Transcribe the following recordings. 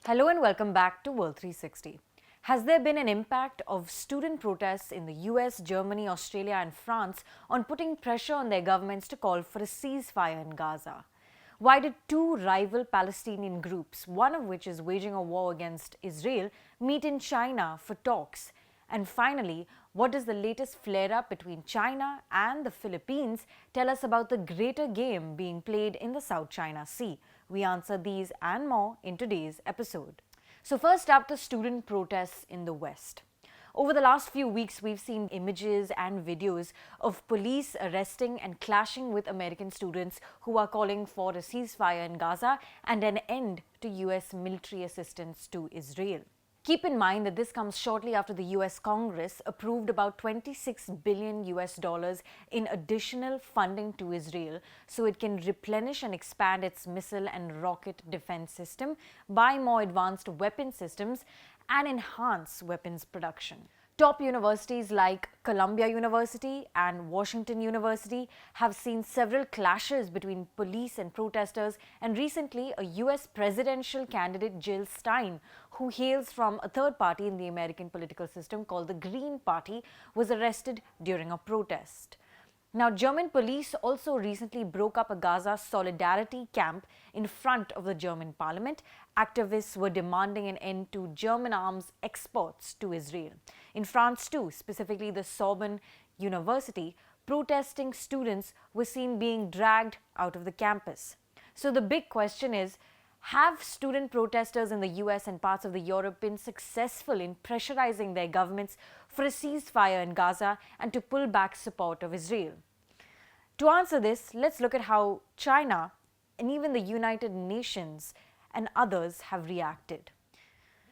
Hello and welcome back to World 360. Has there been an impact of student protests in the US, Germany, Australia and France on putting pressure on their governments to call for a ceasefire in Gaza? Why did two rival Palestinian groups, one of which is waging a war against Israel, meet in China for talks? And finally, what does the latest flare-up between China and the Philippines tell us about the greater game being played in the South China Sea? We answer these and more in today's episode. So first up, the student protests in the West. Over the last few weeks, we've seen images and videos of police arresting and clashing with American students who are calling for a ceasefire in Gaza and an end to US military assistance to Israel. Keep in mind that this comes shortly after the US Congress approved about $26 billion in additional funding to Israel so it can replenish and expand its missile and rocket defense system, buy more advanced weapon systems, and enhance weapons production. Top universities like Columbia University and Washington University have seen several clashes between police and protesters, and recently a US presidential candidate, Jill Stein, who hails from a third party in the American political system called the Green Party, was arrested during a protest. Now, German police also recently broke up a Gaza solidarity camp in front of the German parliament. Activists were demanding an end to German arms exports to Israel. In France too, specifically the Sorbonne University, protesting students were seen being dragged out of the campus. So the big question is, have student protesters in the US and parts of the Europe been successful in pressurizing their governments for a ceasefire in Gaza and to pull back support of Israel? To answer this, let's look at how China and even the United Nations and others have reacted.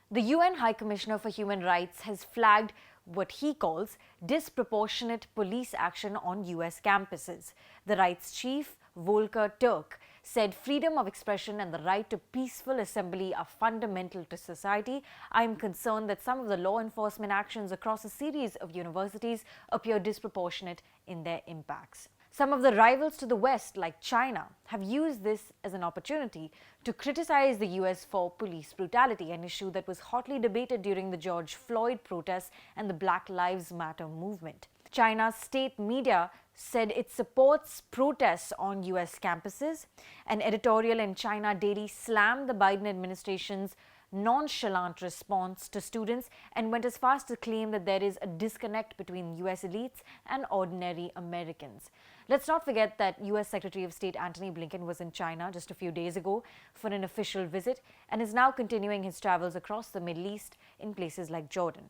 The UN High Commissioner for Human Rights has flagged what he calls disproportionate police action on US campuses. The rights chief, Volker Turk, said freedom of expression and the right to peaceful assembly are fundamental to society. I am concerned that some of the law enforcement actions across a series of universities appear disproportionate in their impacts. Some of the rivals to the West, like China, have used this as an opportunity to criticize the US for police brutality, an issue that was hotly debated during the George Floyd protests and the Black Lives Matter movement. China's state media said it supports protests on US campuses. An editorial in China Daily slammed the Biden administration's nonchalant response to students and went as far as to claim that there is a disconnect between US elites and ordinary Americans. Let's not forget that US Secretary of State Antony Blinken was in China just a few days ago for an official visit and is now continuing his travels across the Middle East in places like Jordan.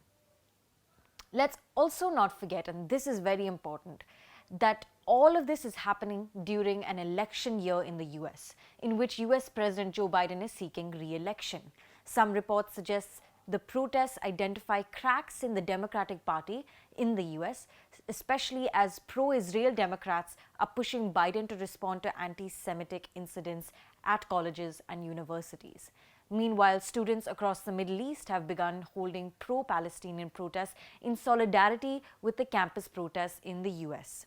Let's also not forget, and this is very important, that all of this is happening during an election year in the US, in which US President Joe Biden is seeking re-election. Some reports suggest the protests identify cracks in the Democratic Party in the US, especially as pro-Israel Democrats are pushing Biden to respond to anti-Semitic incidents at colleges and universities. Meanwhile, students across the Middle East have begun holding pro-Palestinian protests in solidarity with the campus protests in the US.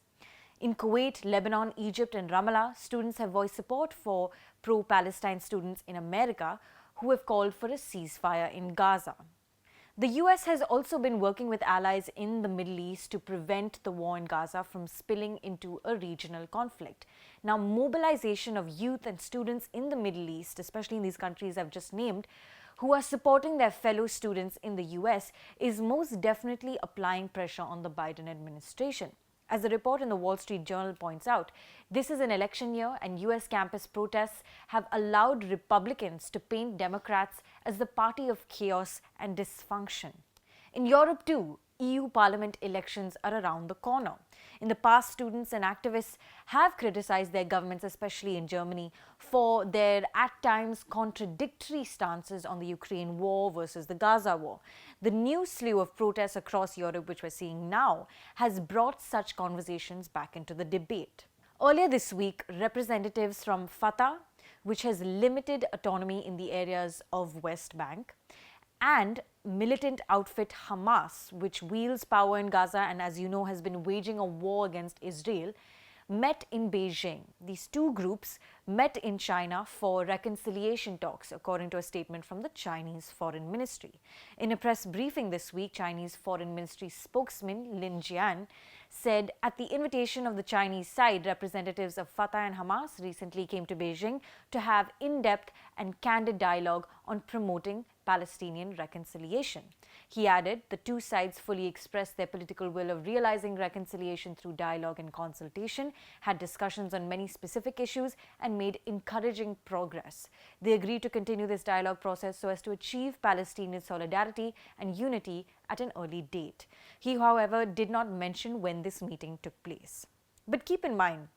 In Kuwait, Lebanon, Egypt and Ramallah, students have voiced support for pro-Palestine students in America who have called for a ceasefire in Gaza. The US has also been working with allies in the Middle East to prevent the war in Gaza from spilling into a regional conflict. Now, mobilization of youth and students in the Middle East, especially in these countries I've just named, who are supporting their fellow students in the US, is most definitely applying pressure on the Biden administration. As the report in the Wall Street Journal points out, this is an election year and US campus protests have allowed Republicans to paint Democrats as the party of chaos and dysfunction. In Europe too, EU Parliament elections are around the corner. In the past, students and activists have criticized their governments, especially in Germany, for their at times contradictory stances on the Ukraine war versus the Gaza war. The new slew of protests across Europe, which we're seeing now, has brought such conversations back into the debate. Earlier this week, representatives from Fatah, which has limited autonomy in the areas of West Bank, and militant outfit Hamas, which wields power in Gaza and, as you know, has been waging a war against Israel, met in Beijing. These two groups met in China for reconciliation talks, according to a statement from the Chinese Foreign Ministry. In a press briefing this week, Chinese Foreign Ministry spokesman Lin Jian said at the invitation of the Chinese side, representatives of Fatah and Hamas recently came to Beijing to have in-depth and candid dialogue on promoting Palestinian reconciliation. He added the two sides fully expressed their political will of realizing reconciliation through dialogue and consultation, had discussions on many specific issues, and made encouraging progress. They agreed to continue this dialogue process so as to achieve Palestinian solidarity and unity at an early date. He, however, did not mention when this meeting took place. But keep in mind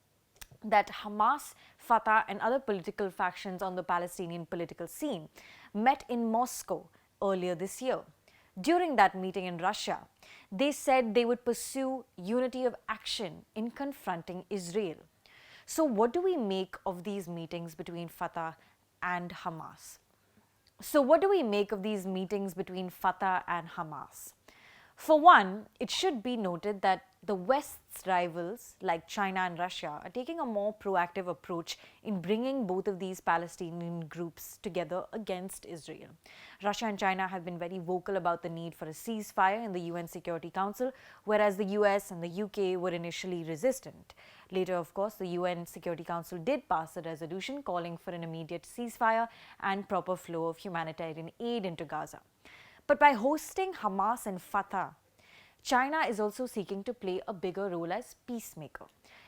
that Hamas, Fatah, and other political factions on the Palestinian political scene met in Moscow earlier this year. During that meeting in Russia, they said they would pursue unity of action in confronting Israel. So what do we make of these meetings between Fatah and Hamas? For one, it should be noted that the West's rivals, like China and Russia, are taking a more proactive approach in bringing both of these Palestinian groups together against Israel. Russia and China have been very vocal about the need for a ceasefire in the UN Security Council, whereas the US and the UK were initially resistant. Later, of course, the UN Security Council did pass a resolution calling for an immediate ceasefire and proper flow of humanitarian aid into Gaza. But by hosting Hamas and Fatah, China is also seeking to play a bigger role as peacemaker.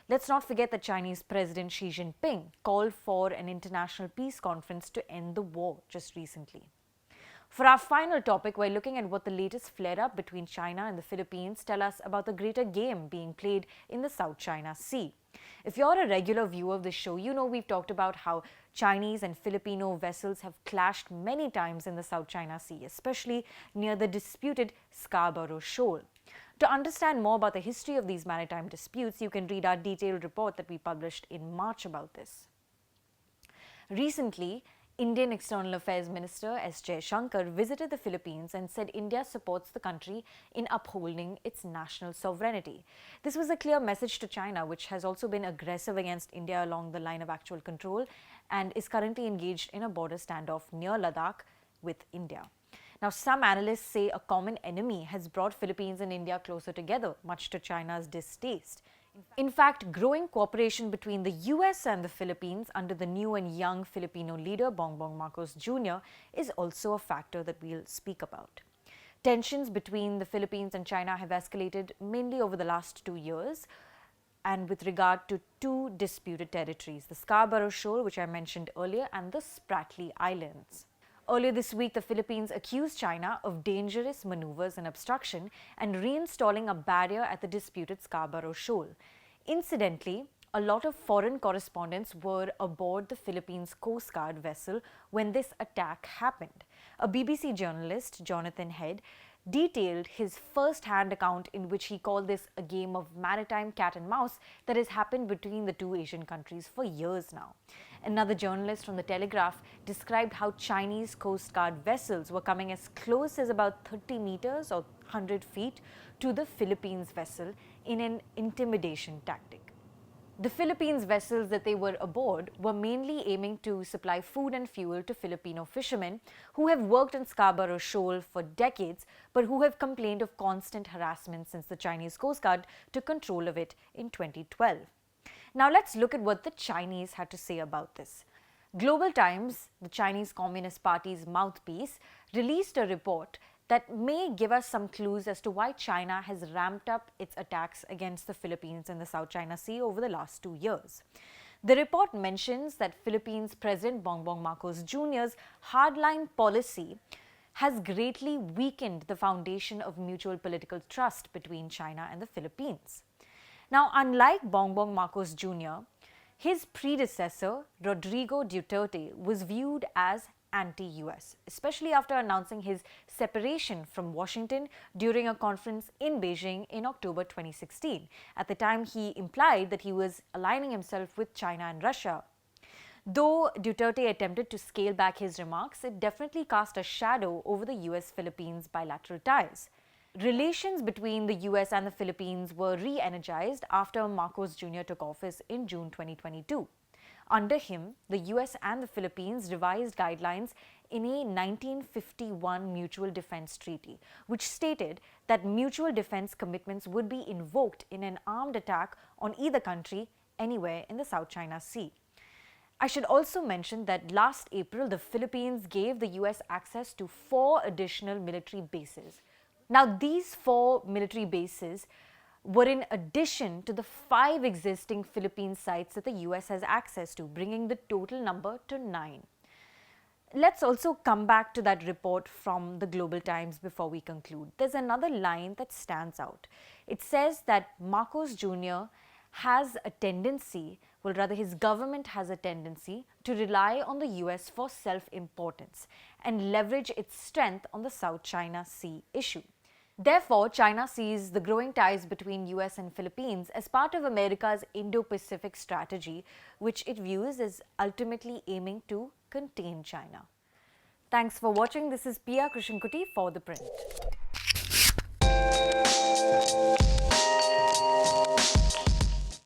Let's not forget that Chinese President Xi Jinping called for an international peace conference to end the war just recently. For our final topic, we're looking at what the latest flare-up between China and the Philippines tell us about the greater game being played in the South China Sea. If you're a regular viewer of the show, you know we've talked about how Chinese and Filipino vessels have clashed many times in the South China Sea, especially near the disputed Scarborough Shoal. To understand more about the history of these maritime disputes, you can read our detailed report that we published in March about this. Recently, Indian External Affairs Minister S. Jaishankar visited the Philippines and said India supports the country in upholding its national sovereignty. This was a clear message to China, which has also been aggressive against India along the line of actual control and is currently engaged in a border standoff near Ladakh with India. Now, some analysts say a common enemy has brought Philippines and India closer together, much to China's distaste. In fact, growing cooperation between the US and the Philippines under the new and young Filipino leader Bongbong Marcos Jr. is also a factor that we'll speak about. Tensions between the Philippines and China have escalated mainly over the last 2 years and with regard to two disputed territories, the Scarborough Shoal, which I mentioned earlier, and the Spratly Islands. Earlier this week, the Philippines accused China of dangerous maneuvers and obstruction and reinstalling a barrier at the disputed Scarborough Shoal. Incidentally, a lot of foreign correspondents were aboard the Philippines Coast Guard vessel when this attack happened. A BBC journalist, Jonathan Head, detailed his first-hand account in which he called this a game of maritime cat and mouse that has happened between the two Asian countries for years now. Another journalist from The Telegraph described how Chinese Coast Guard vessels were coming as close as about 30 meters or 100 feet to the Philippines vessel in an intimidation tactic. The Philippines vessels that they were aboard were mainly aiming to supply food and fuel to Filipino fishermen who have worked on Scarborough Shoal for decades but who have complained of constant harassment since the Chinese Coast Guard took control of it in 2012. Now let's look at what the Chinese had to say about this. Global Times, the Chinese Communist Party's mouthpiece, released a report that may give us some clues as to why China has ramped up its attacks against the Philippines in the South China Sea over the last 2 years. The report mentions that Philippines President Bongbong Marcos Jr.'s hardline policy has greatly weakened the foundation of mutual political trust between China and the Philippines. Now, unlike Bongbong Marcos Jr., his predecessor, Rodrigo Duterte, was viewed as anti-US, especially after announcing his separation from Washington during a conference in Beijing in October 2016. At the time, he implied that he was aligning himself with China and Russia. Though Duterte attempted to scale back his remarks, it definitely cast a shadow over the US-Philippines bilateral ties. Relations between the US and the Philippines were re-energized after Marcos Jr. took office in June 2022. Under him, the US and the Philippines revised guidelines in a 1951 Mutual Defense Treaty, which stated that mutual defense commitments would be invoked in an armed attack on either country anywhere in the South China Sea. I should also mention that last April, the Philippines gave the US access to 4 additional military bases. Now, these 4 military bases were in addition to the 5 existing Philippine sites that the US has access to, bringing the total number to 9. Let's also come back to that report from the Global Times before we conclude. There's another line that stands out. It says that Marcos Jr. has a tendency, well, rather his government has a tendency to rely on the US for self-importance and leverage its strength on the South China Sea issue. Therefore, China sees the growing ties between US and Philippines as part of America's Indo-Pacific strategy, which it views as ultimately aiming to contain China. Thanks for watching. This is Pia Krishnankutty for ThePrint.